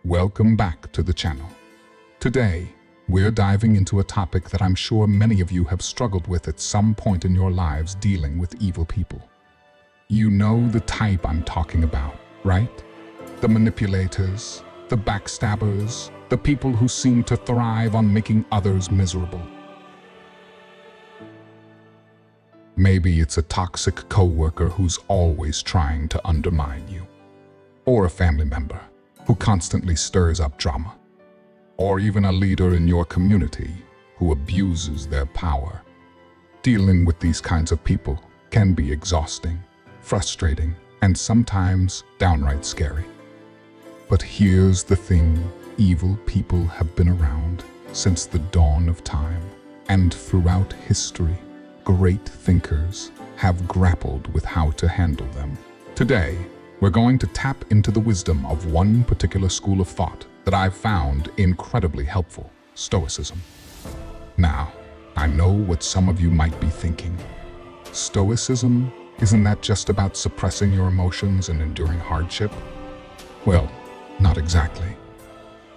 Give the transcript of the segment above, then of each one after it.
Welcome back to the channel. Today, we're diving into a topic that I'm sure many of you have struggled with at some point in your lives, dealing with evil people. You know the type I'm talking about, right? The manipulators, the backstabbers, the people who seem to thrive on making others miserable. Maybe it's a toxic coworker who's always trying to undermine you, or a family member who constantly stirs up drama, or even a leader in your community who abuses their power. Dealing with these kinds of people can be exhausting, frustrating, and sometimes downright scary. But here's the thing, evil people have been around since the dawn of time, and throughout history, great thinkers have grappled with how to handle them. Today, we're going to tap into the wisdom of one particular school of thought that I've found incredibly helpful: Stoicism. Now, I know what some of you might be thinking. Stoicism, isn't that just about suppressing your emotions and enduring hardship? Well, not exactly.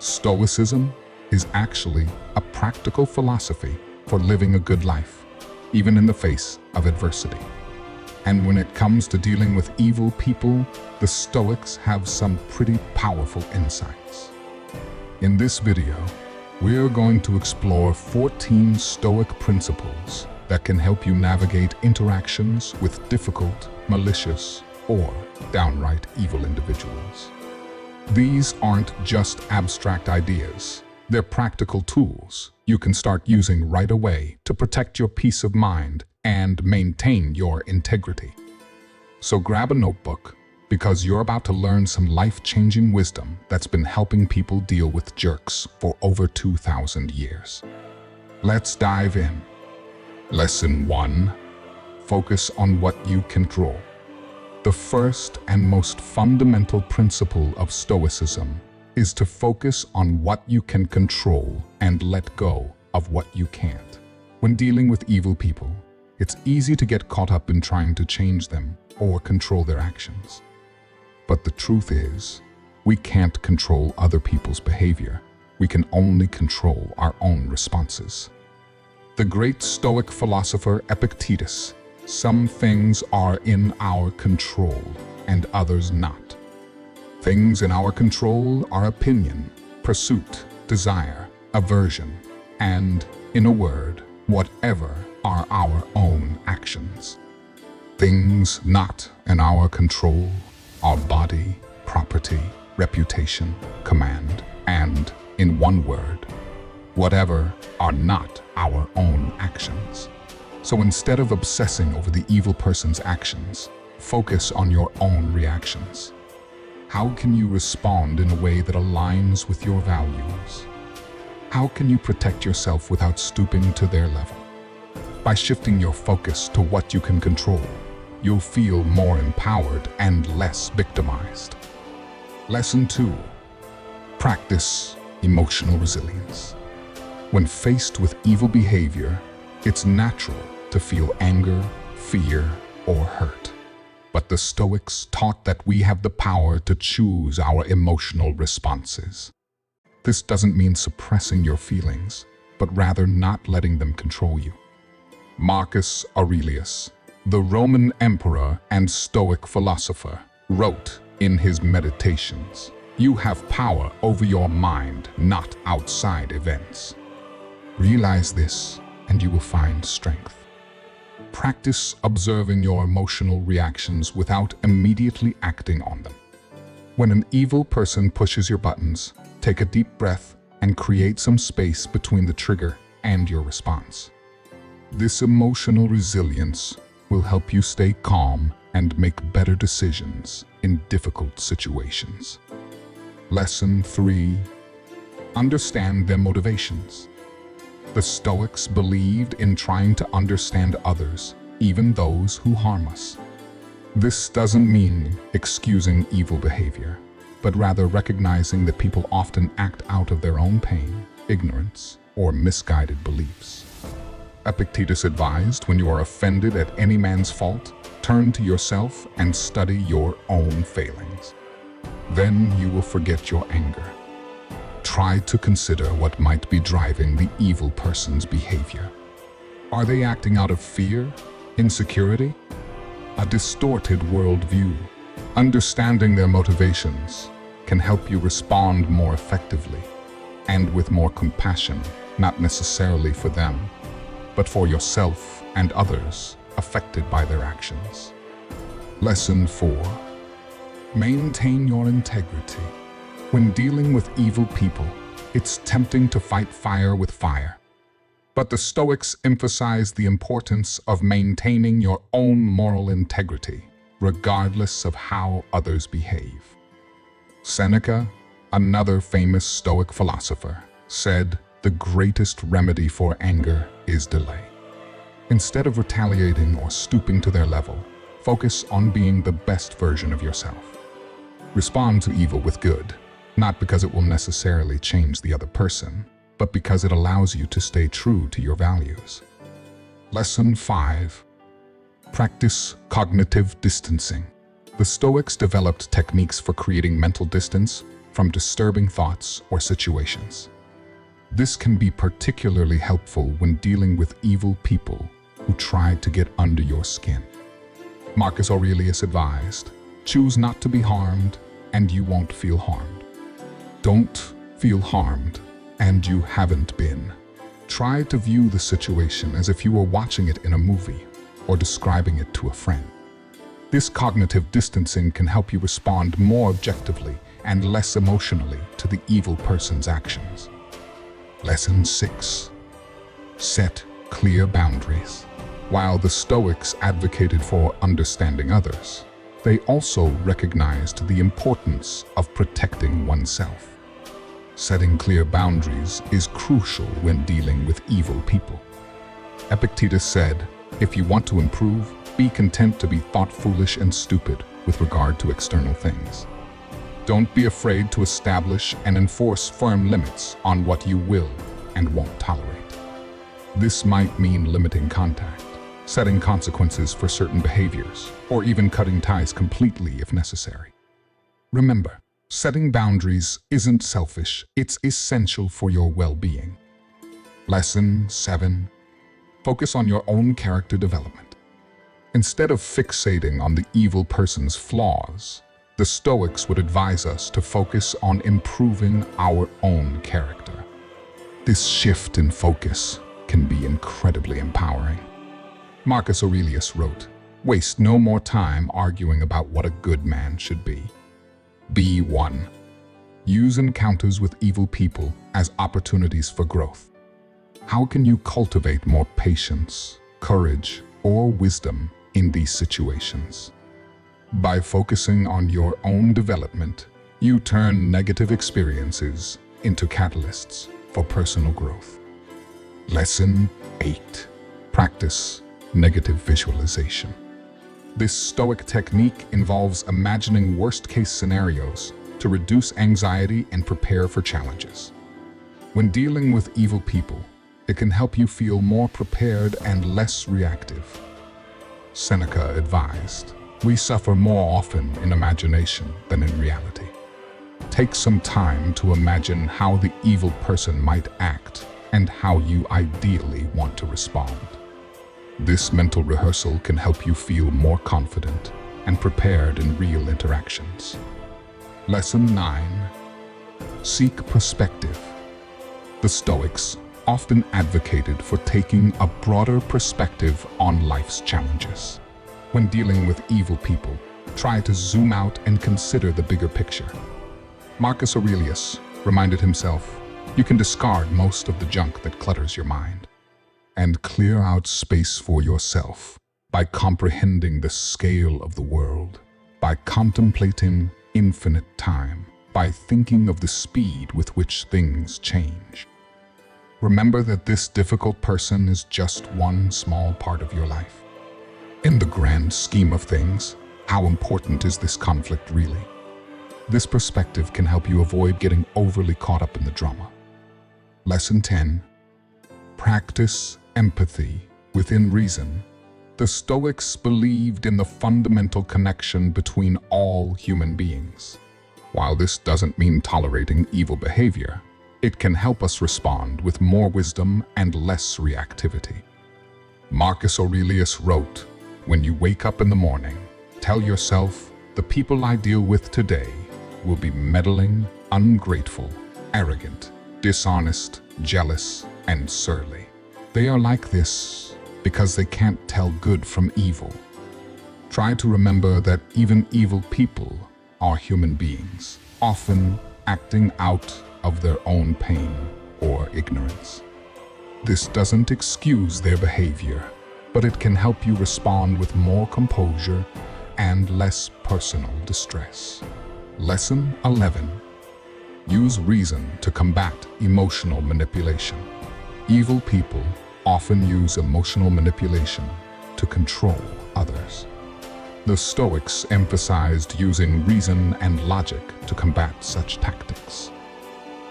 Stoicism is actually a practical philosophy for living a good life, even in the face of adversity. And when it comes to dealing with evil people, the Stoics have some pretty powerful insights. In this video, we're going to explore 14 Stoic principles that can help you navigate interactions with difficult, malicious, or downright evil individuals. These aren't just abstract ideas. They're practical tools you can start using right away to protect your peace of mind and maintain your integrity. So grab a notebook, because you're about to learn some life-changing wisdom that's been helping people deal with jerks for over 2,000 years. Let's dive in. Lesson 1. Focus on what you control. The first and most fundamental principle of Stoicism is to focus on what you can control and let go of what you can't. When dealing with evil people, it's easy to get caught up in trying to change them or control their actions. But the truth is, we can't control other people's behavior. We can only control our own responses. The great Stoic philosopher Epictetus, some things are in our control and others not. Things in our control are opinion, pursuit, desire, aversion, and, in a word, whatever are our own actions. Things not in our control are body, property, reputation, command, and, in one word, whatever are not our own actions. So instead of obsessing over the evil person's actions, focus on your own reactions. How can you respond in a way that aligns with your values? How can you protect yourself without stooping to their level? By shifting your focus to what you can control, you'll feel more empowered and less victimized. Lesson 2. Practice emotional resilience. When faced with evil behavior, it's natural to feel anger, fear, or hurt. But the Stoics taught that we have the power to choose our emotional responses. This doesn't mean suppressing your feelings, but rather not letting them control you. Marcus Aurelius, the Roman emperor and Stoic philosopher, wrote in his Meditations, "You have power over your mind, not outside events." Realize this, and you will find strength. Practice observing your emotional reactions without immediately acting on them. When an evil person pushes your buttons, take a deep breath and create some space between the trigger and your response. This emotional resilience will help you stay calm and make better decisions in difficult situations. Lesson 3. Understand their motivations. The Stoics believed in trying to understand others, even those who harm us. This doesn't mean excusing evil behavior, but rather recognizing that people often act out of their own pain, ignorance, or misguided beliefs. Epictetus advised, when you are offended at any man's fault, turn to yourself and study your own failings. Then you will forget your anger, Try to consider what might be driving the evil person's behavior. Are they acting out of fear, insecurity, a distorted worldview? Understanding their motivations can help you respond more effectively and with more compassion, not necessarily for them, but for yourself and others affected by their actions. Lesson 4. Maintain your integrity. When dealing with evil people, it's tempting to fight fire with fire. But the Stoics emphasize the importance of maintaining your own moral integrity, regardless of how others behave. Seneca, another famous Stoic philosopher, said, "The greatest remedy for anger is delay." Instead of retaliating or stooping to their level, focus on being the best version of yourself. Respond to evil with good, not because it will necessarily change the other person, but because it allows you to stay true to your values. Lesson 5. Practice cognitive distancing. The Stoics developed techniques for creating mental distance from disturbing thoughts or situations. This can be particularly helpful when dealing with evil people who try to get under your skin. Marcus Aurelius advised, "Choose not to be harmed, and you won't feel harmed. Don't feel harmed, and you haven't been." Try to view the situation as if you were watching it in a movie or describing it to a friend. This cognitive distancing can help you respond more objectively and less emotionally to the evil person's actions. Lesson 6. Set clear boundaries. While the Stoics advocated for understanding others, they also recognized the importance of protecting oneself. Setting clear boundaries is crucial when dealing with evil people. Epictetus said, "If you want to improve, be content to be thought foolish and stupid with regard to external things." Don't be afraid to establish and enforce firm limits on what you will and won't tolerate. This might mean limiting contact, setting consequences for certain behaviors, or even cutting ties completely if necessary. Remember, setting boundaries isn't selfish, it's essential for your well-being. Lesson 7. Focus on your own character development. Instead of fixating on the evil person's flaws, the Stoics would advise us to focus on improving our own character. This shift in focus can be incredibly empowering. Marcus Aurelius wrote, "Waste no more time arguing about what a good man should be. Be one." Use encounters with evil people as opportunities for growth. How can you cultivate more patience, courage, or wisdom in these situations? By focusing on your own development, you turn negative experiences into catalysts for personal growth. Lesson 8. Practice negative visualization. This Stoic technique involves imagining worst-case scenarios to reduce anxiety and prepare for challenges. When dealing with evil people, it can help you feel more prepared and less reactive. Seneca advised, "We suffer more often in imagination than in reality." Take some time to imagine how the evil person might act and how you ideally want to respond. This mental rehearsal can help you feel more confident and prepared in real interactions. Lesson 9. Seek perspective. The Stoics often advocated for taking a broader perspective on life's challenges. When dealing with evil people, try to zoom out and consider the bigger picture. Marcus Aurelius reminded himself, "You can discard most of the junk that clutters your mind and clear out space for yourself by comprehending the scale of the world, by contemplating infinite time, by thinking of the speed with which things change." Remember that this difficult person is just one small part of your life. In the grand scheme of things, how important is this conflict really? This perspective can help you avoid getting overly caught up in the drama. Lesson 10. Practice empathy within reason. The Stoics believed in the fundamental connection between all human beings. While this doesn't mean tolerating evil behavior, It can help us respond with more wisdom and less reactivity. Marcus Aurelius wrote, "When you wake up in the morning, tell yourself, the people I deal with today will be meddling, ungrateful, arrogant, dishonest, jealous, and surly. They are like this because they can't tell good from evil." Try to remember that even evil people are human beings, often acting out of their own pain or ignorance. This doesn't excuse their behavior, but it can help you respond with more composure and less personal distress. Lesson 11. Use reason to combat emotional manipulation. Evil people often use emotional manipulation to control others. The Stoics emphasized using reason and logic to combat such tactics.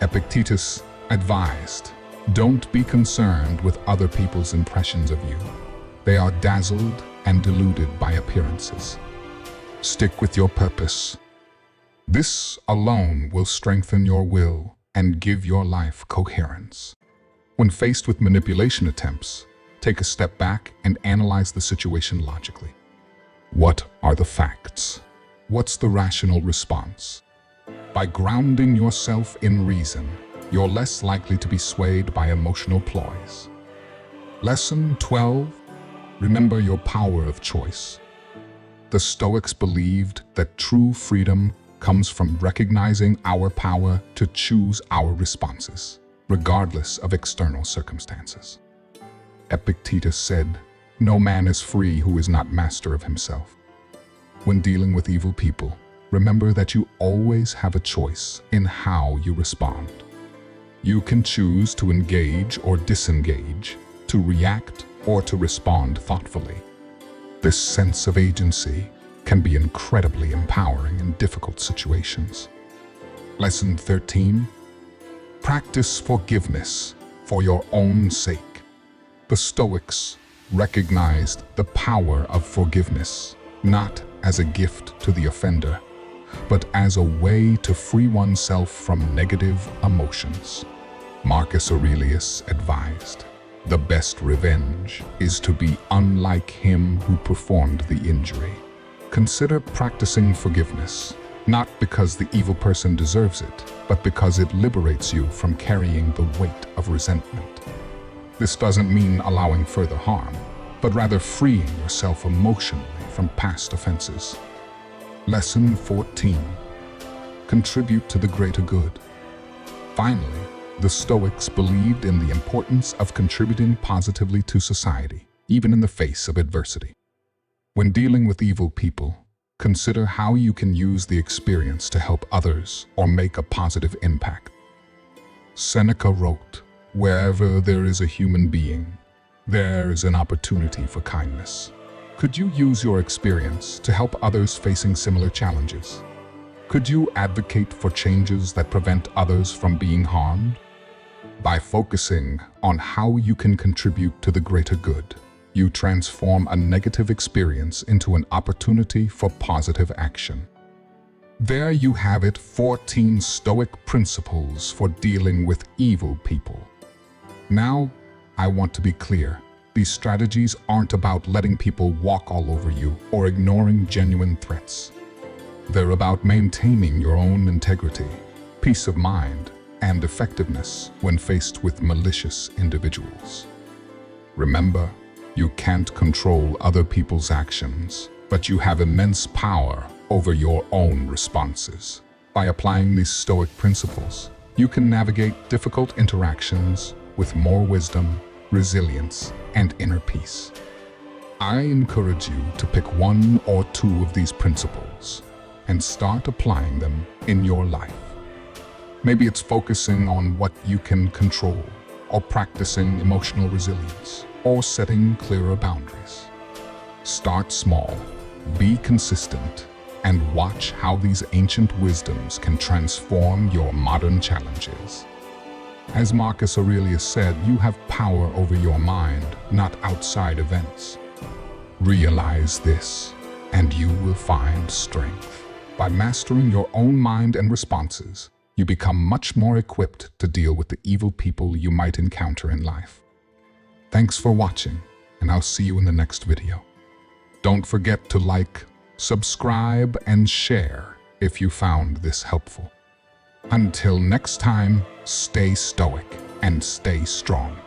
Epictetus advised, "Don't be concerned with other people's impressions of you. They are dazzled and deluded by appearances. Stick with your purpose. This alone will strengthen your will and give your life coherence." When faced with manipulation attempts, take a step back and analyze the situation logically. What are the facts? What's the rational response? By grounding yourself in reason, you're less likely to be swayed by emotional ploys. Lesson 12. Remember your power of choice. The Stoics believed that true freedom comes from recognizing our power to choose our responses, regardless of external circumstances. Epictetus said, "No man is free who is not master of himself." When dealing with evil people, remember that you always have a choice in how you respond. You can choose to engage or disengage, to react or to respond thoughtfully. This sense of agency can be incredibly empowering in difficult situations. Lesson 13. Practice forgiveness for your own sake. The Stoics recognized the power of forgiveness, not as a gift to the offender, but as a way to free oneself from negative emotions. Marcus Aurelius advised, "The best revenge is to be unlike him who performed the injury." Consider practicing forgiveness, not because the evil person deserves it, but because it liberates you from carrying the weight of resentment. This doesn't mean allowing further harm, but rather freeing yourself emotionally from past offenses. Lesson 14. Contribute to the greater good. Finally, the Stoics believed in the importance of contributing positively to society, even in the face of adversity. When dealing with evil people, consider how you can use the experience to help others or make a positive impact. Seneca wrote, "Wherever there is a human being, there is an opportunity for kindness." Could you use your experience to help others facing similar challenges? Could you advocate for changes that prevent others from being harmed? By focusing on how you can contribute to the greater good, you transform a negative experience into an opportunity for positive action. There you have it, 14 Stoic principles for dealing with evil people. Now, I want to be clear. These strategies aren't about letting people walk all over you or ignoring genuine threats. They're about maintaining your own integrity, peace of mind, and effectiveness when faced with malicious individuals. Remember, you can't control other people's actions, but you have immense power over your own responses. By applying these Stoic principles, you can navigate difficult interactions with more wisdom, resilience, and inner peace. I encourage you to pick one or two of these principles and start applying them in your life. Maybe it's focusing on what you can control, or practicing emotional resilience, or setting clearer boundaries. Start small, be consistent, and watch how these ancient wisdoms can transform your modern challenges. As Marcus Aurelius said, you have power over your mind, not outside events. Realize this, and you will find strength. By mastering your own mind and responses, you become much more equipped to deal with the evil people you might encounter in life. Thanks for watching, and I'll see you in the next video. Don't forget to like, subscribe, and share if you found this helpful. Until next time, stay stoic and stay strong.